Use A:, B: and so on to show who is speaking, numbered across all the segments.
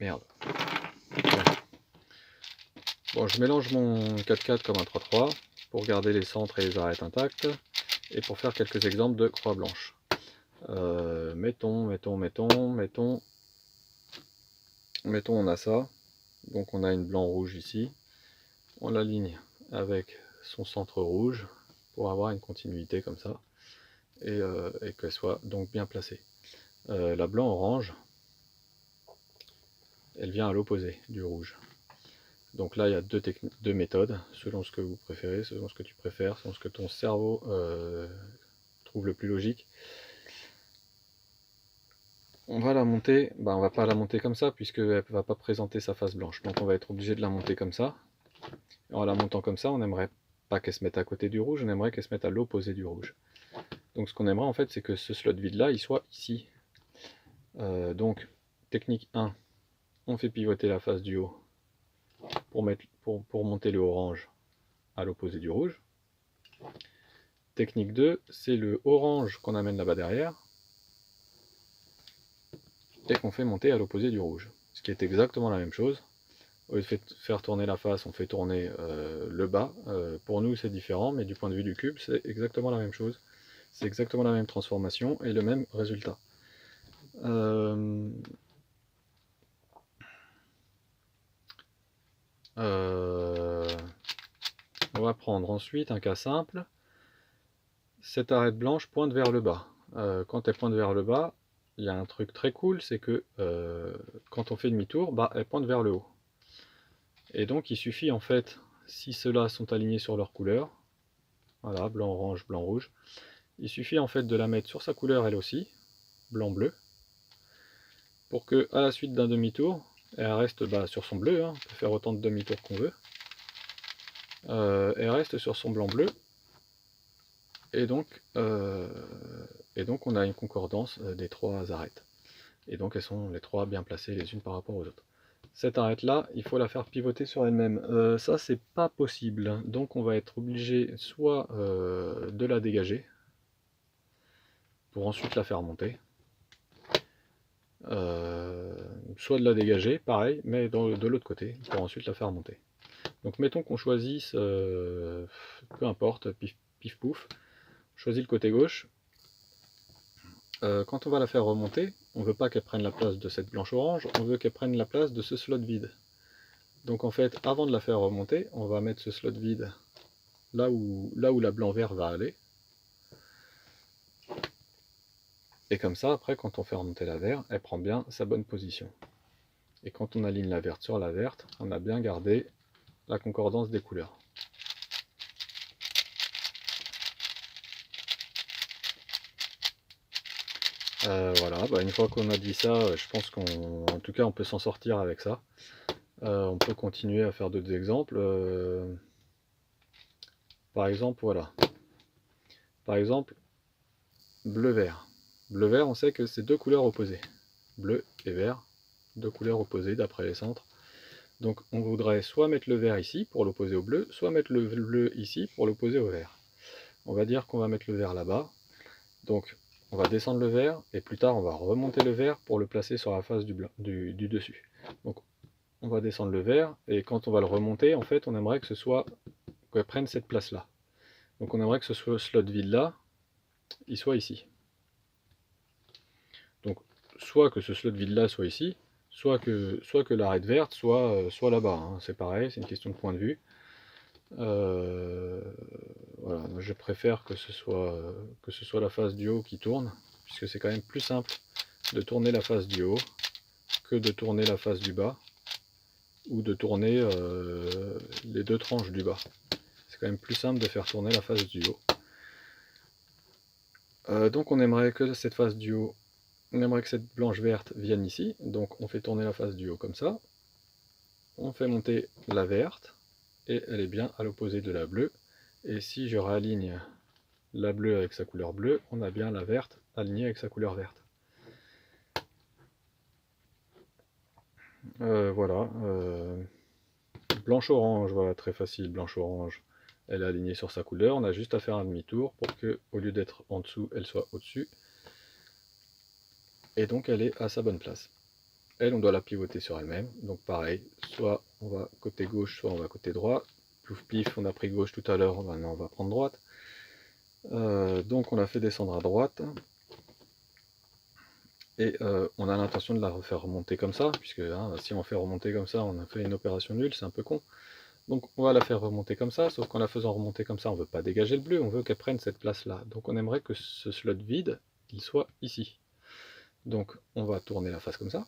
A: Merde. Ouais. Bon, je mélange mon 4-4 comme un 3-3 pour garder les centres et les arêtes intactes et pour faire quelques exemples de croix blanche. Mettons, on a ça. Donc on a une blanc-rouge ici. On l'aligne avec son centre rouge pour avoir une continuité comme ça et qu'elle soit donc bien placée. La blanc-orange, elle vient à l'opposé du rouge. Donc là, il y a deux méthodes, selon ce que vous préférez, selon ce que tu préfères, selon ce que ton cerveau trouve le plus logique. On va la monter, on va pas la monter comme ça, puisqu'elle ne va pas présenter sa face blanche. Donc on va être obligé de la monter comme ça. Et en la montant comme ça, on n'aimerait pas qu'elle se mette à côté du rouge, on aimerait qu'elle se mette à l'opposé du rouge. Donc ce qu'on aimerait en fait, c'est que ce slot vide là, il soit ici. Donc, technique 1, on fait pivoter la face du haut pour monter le orange à l'opposé du rouge. Technique 2, c'est le orange qu'on amène là-bas derrière et qu'on fait monter à l'opposé du rouge. Ce qui est exactement la même chose. Au lieu de faire tourner la face, on fait tourner le bas. Pour nous, c'est différent, mais du point de vue du cube, c'est exactement la même chose. C'est exactement la même transformation et le même résultat. On va prendre ensuite un cas simple. Cette arête blanche pointe vers le bas. Quand elle pointe vers le bas, il y a un truc très cool, c'est que quand on fait demi-tour, elle pointe vers le haut. Et donc il suffit en fait, si ceux-là sont alignés sur leur couleur, voilà, blanc, orange, blanc, rouge, il suffit en fait de la mettre sur sa couleur elle aussi, blanc, bleu, pour que à la suite d'un demi-tour, elle reste sur son bleu, hein, on peut faire autant de demi-tours qu'on veut, elle reste sur son blanc, bleu, et donc on a une concordance des trois arêtes. Et donc elles sont les trois bien placées les unes par rapport aux autres. Cette arête là, il faut la faire pivoter sur elle-même. Ça c'est pas possible, donc on va être obligé soit de la dégager, pour ensuite la faire monter, soit de la dégager, pareil, mais de l'autre côté, pour ensuite la faire monter. Donc mettons qu'on choisisse, peu importe, pif, pif pouf, on choisit le côté gauche. Quand on va la faire remonter, on ne veut pas qu'elle prenne la place de cette blanche orange, on veut qu'elle prenne la place de ce slot vide. Donc en fait, avant de la faire remonter, on va mettre ce slot vide là où la blanc-vert va aller. Et comme ça, après, quand on fait remonter la verte, elle prend bien sa bonne position. Et quand on aligne la verte sur la verte, on a bien gardé la concordance des couleurs. Voilà, une fois qu'on a dit ça, je pense qu'en tout cas on peut s'en sortir avec ça. On peut continuer à faire d'autres exemples. Par exemple, voilà. Par exemple, bleu-vert. Bleu-vert, on sait que c'est deux couleurs opposées. Bleu et vert, deux couleurs opposées d'après les centres. Donc on voudrait soit mettre le vert ici pour l'opposer au bleu, soit mettre le bleu ici pour l'opposer au vert. On va dire qu'on va mettre le vert là-bas. Donc on va descendre le vert et plus tard on va remonter le vert pour le placer sur la face du dessus. Donc on va descendre le vert et quand on va le remonter, en fait on aimerait que ce soit qu'elle prenne cette place là. Donc on aimerait que ce slot vide là, il soit ici. Donc soit que ce slot vide là soit ici, soit que l'arête verte soit là-bas, hein. C'est pareil, c'est une question de point de vue. Voilà, moi je préfère que ce soit la face du haut qui tourne, puisque c'est quand même plus simple de tourner la face du haut que de tourner la face du bas, ou de tourner les deux tranches du bas. C'est quand même plus simple de faire tourner la face du haut. Donc on aimerait que cette face du haut, on aimerait que cette blanche verte vienne ici, donc on fait tourner la face du haut comme ça, on fait monter la verte, et elle est bien à l'opposé de la bleue, et si je réaligne la bleue avec sa couleur bleue, on a bien la verte alignée avec sa couleur verte. Voilà. Blanche-orange, voilà, très facile, blanche-orange. Elle est alignée sur sa couleur, on a juste à faire un demi-tour pour que, au lieu d'être en dessous, elle soit au-dessus. Et donc elle est à sa bonne place. elle, on doit la pivoter sur elle-même. Donc pareil, soit on va côté gauche, soit on va côté droit. Plouf pif, on a pris gauche tout à l'heure, maintenant on va prendre droite. Donc on la fait descendre à droite. Et on a l'intention de la refaire remonter comme ça, puisque hein, si on fait remonter comme ça, on a fait une opération nulle, c'est un peu con. Donc on va la faire remonter comme ça, sauf qu'en la faisant remonter comme ça, on ne veut pas dégager le bleu, on veut qu'elle prenne cette place-là. Donc on aimerait que ce slot vide, il soit ici. Donc on va tourner la face comme ça.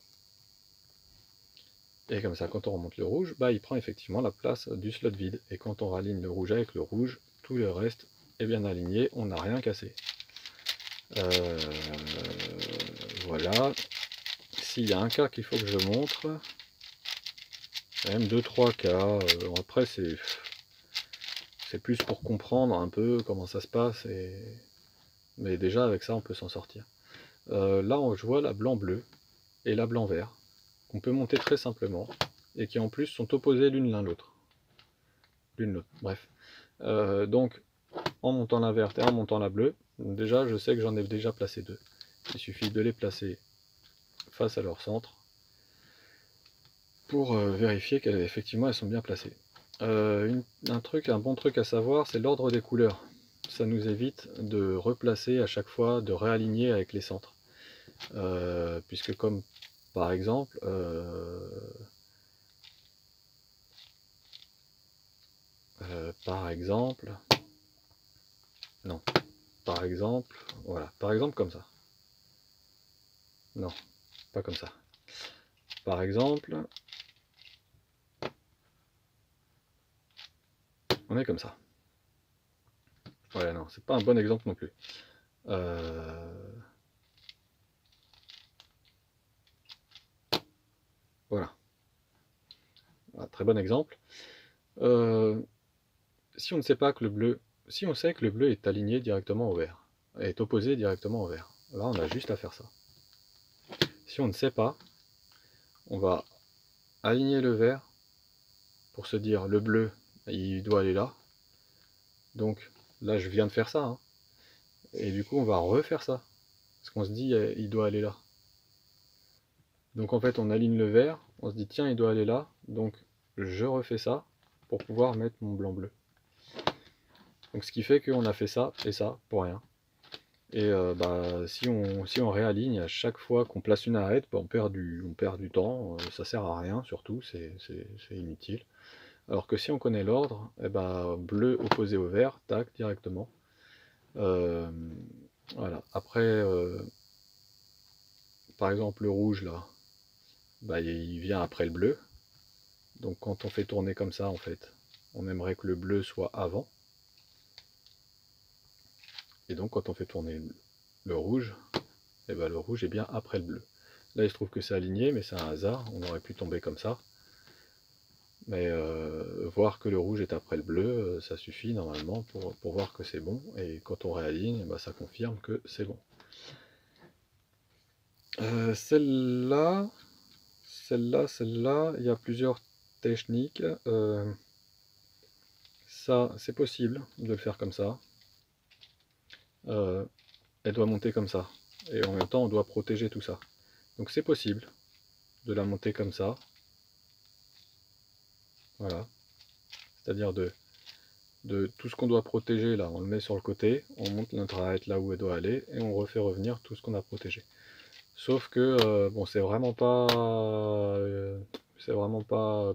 A: Et comme ça, quand on remonte le rouge, bah, il prend effectivement la place du slot vide. Et quand on raligne le rouge avec le rouge, tout le reste est bien aligné, on n'a rien cassé. Voilà. S'il y a un cas qu'il faut que je montre, même 2-3 cas, après c'est plus pour comprendre un peu comment ça se passe, mais déjà avec ça on peut s'en sortir. Là je vois la blanc-bleu et la blanc-vert, qu'on peut monter très simplement, et qui en plus sont opposés l'une l'un l'autre. Bref. Donc en montant la verte et en montant la bleue, déjà je sais que j'en ai déjà placé deux. Il suffit de les placer face à leur centre pour vérifier qu'effectivement elles sont bien placées. Un bon truc à savoir, c'est l'ordre des couleurs. Ça nous évite de replacer à chaque fois, de réaligner avec les centres. Puisque comme par exemple, non, voilà, par exemple comme ça. Non, pas comme ça. Par exemple, on est comme ça. Ouais, non, c'est pas un bon exemple non plus. Voilà. Un très bon exemple. Si on ne sait pas que le bleu, si on sait que le bleu est aligné directement au vert, est opposé directement au vert, là on a juste à faire ça. Si on ne sait pas, on va aligner le vert pour se dire le bleu, il doit aller là. Donc là je viens de faire ça, hein. Et du coup on va refaire ça, parce qu'on se dit il doit aller là. Donc en fait on aligne le vert, on se dit tiens il doit aller là, donc je refais ça pour pouvoir mettre mon blanc-bleu. Donc ce qui fait qu'on a fait ça et ça pour rien. Et si on réaligne à chaque fois qu'on place une arête, on perd du temps, ça sert à rien surtout, c'est inutile. Alors que si on connaît l'ordre, bleu opposé au vert, tac, directement. Voilà. Après, par exemple le rouge là, il vient après le bleu. Donc quand on fait tourner comme ça, en fait, on aimerait que le bleu soit avant. Et donc quand on fait tourner le rouge, le rouge est bien après le bleu. Là il se trouve que c'est aligné, mais c'est un hasard, on aurait pu tomber comme ça. Mais voir que le rouge est après le bleu, ça suffit normalement pour voir que c'est bon. Et quand on réaligne, ça confirme que c'est bon. Celle-là, il y a plusieurs techniques. Ça, c'est possible de le faire comme ça. Elle doit monter comme ça. Et en même temps, on doit protéger tout ça. Donc c'est possible de la monter comme ça. Voilà. C'est-à-dire de tout ce qu'on doit protéger, là, on le met sur le côté, on monte notre arête là où elle doit aller, et on refait revenir tout ce qu'on a protégé. Sauf que, bon, c'est vraiment pas...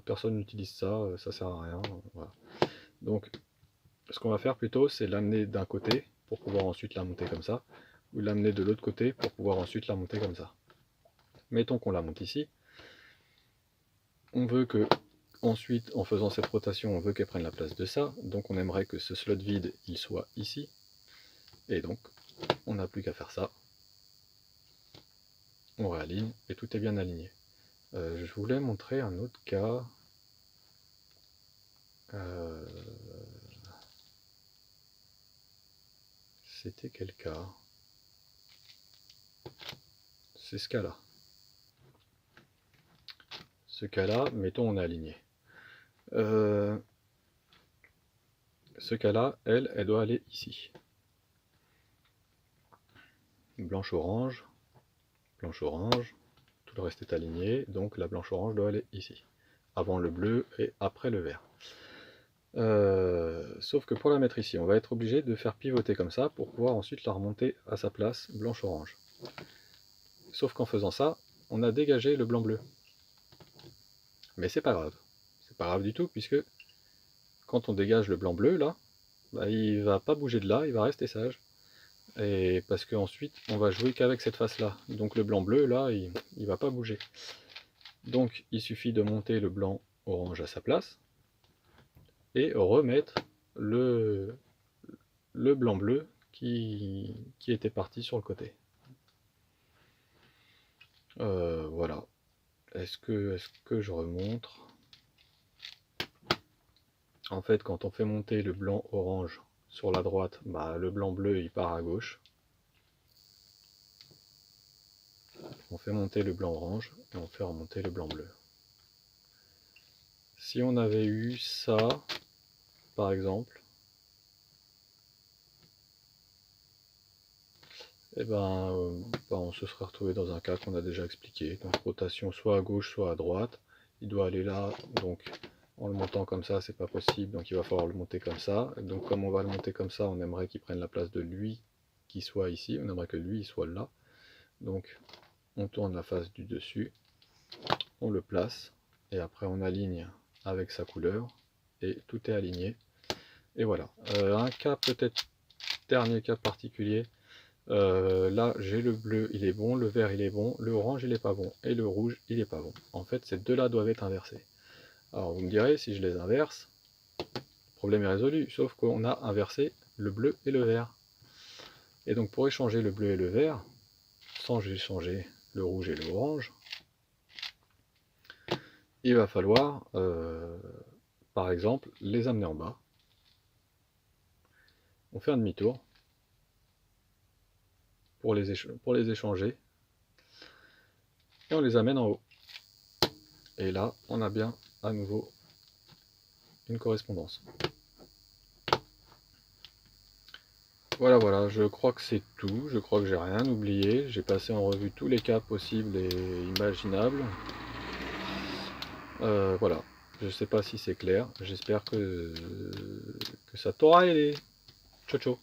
A: personne n'utilise ça, ça sert à rien. Voilà. Donc, ce qu'on va faire plutôt, c'est l'amener d'un côté, pour pouvoir ensuite la monter comme ça, ou l'amener de l'autre côté, pour pouvoir ensuite la monter comme ça. Mettons qu'on la monte ici. On veut que, ensuite, en faisant cette rotation, on veut qu'elle prenne la place de ça, donc on aimerait que ce slot vide, il soit ici. Et donc, on n'a plus qu'à faire ça. On réaligne, et tout est bien aligné. Je voulais montrer un autre cas. C'était quel cas? C'est ce cas-là. Ce cas-là, mettons on est aligné. Ce cas-là, elle doit aller ici. Blanche-orange, blanche-orange, le reste est aligné, donc la blanche-orange doit aller ici, avant le bleu et après le vert. Sauf que pour la mettre ici, on va être obligé de faire pivoter comme ça pour pouvoir ensuite la remonter à sa place blanche-orange. Sauf qu'en faisant ça, on a dégagé le blanc-bleu. Mais c'est pas grave. C'est pas grave du tout, puisque quand on dégage le blanc-bleu, là, bah, il va pas bouger de là, il va rester sage. Et parce qu'ensuite, on va jouer qu'avec cette face-là. Donc le blanc-bleu, là, il va pas bouger. Donc il suffit de monter le blanc-orange à sa place, et remettre le blanc-bleu qui était parti sur le côté. Voilà. Est-ce que je remontre? En fait, quand on fait monter le blanc-orange sur la droite, bah, le blanc-bleu il part à gauche. On fait monter le blanc-orange et on fait remonter le blanc-bleu. Si on avait eu ça, par exemple, et on se serait retrouvé dans un cas qu'on a déjà expliqué. Donc rotation soit à gauche, soit à droite. Il doit aller là, donc en le montant comme ça, c'est pas possible, donc il va falloir le monter comme ça. Et donc comme on va le monter comme ça, on aimerait qu'il prenne la place de lui qui soit ici, on aimerait que lui il soit là. Donc on tourne la face du dessus, on le place, et après on aligne avec sa couleur, et tout est aligné. Et voilà. Un cas peut-être, dernier cas particulier, là j'ai le bleu il est bon, le vert il est bon, le orange il est pas bon, et le rouge il est pas bon. En fait ces deux là doivent être inversés. Alors vous me direz, si je les inverse, le problème est résolu, sauf qu'on a inversé le bleu et le vert. Et donc pour échanger le bleu et le vert, sans échanger le rouge et l'orange, il va falloir par exemple les amener en bas. On fait un demi-tour pour les échanger, et on les amène en haut. Et là, on a bien à nouveau une correspondance. Voilà, voilà, je crois que c'est tout. Je crois que j'ai rien oublié. J'ai passé en revue tous les cas possibles et imaginables. Voilà, je sais pas si c'est clair. J'espère que ça t'aura aidé. Ciao, ciao.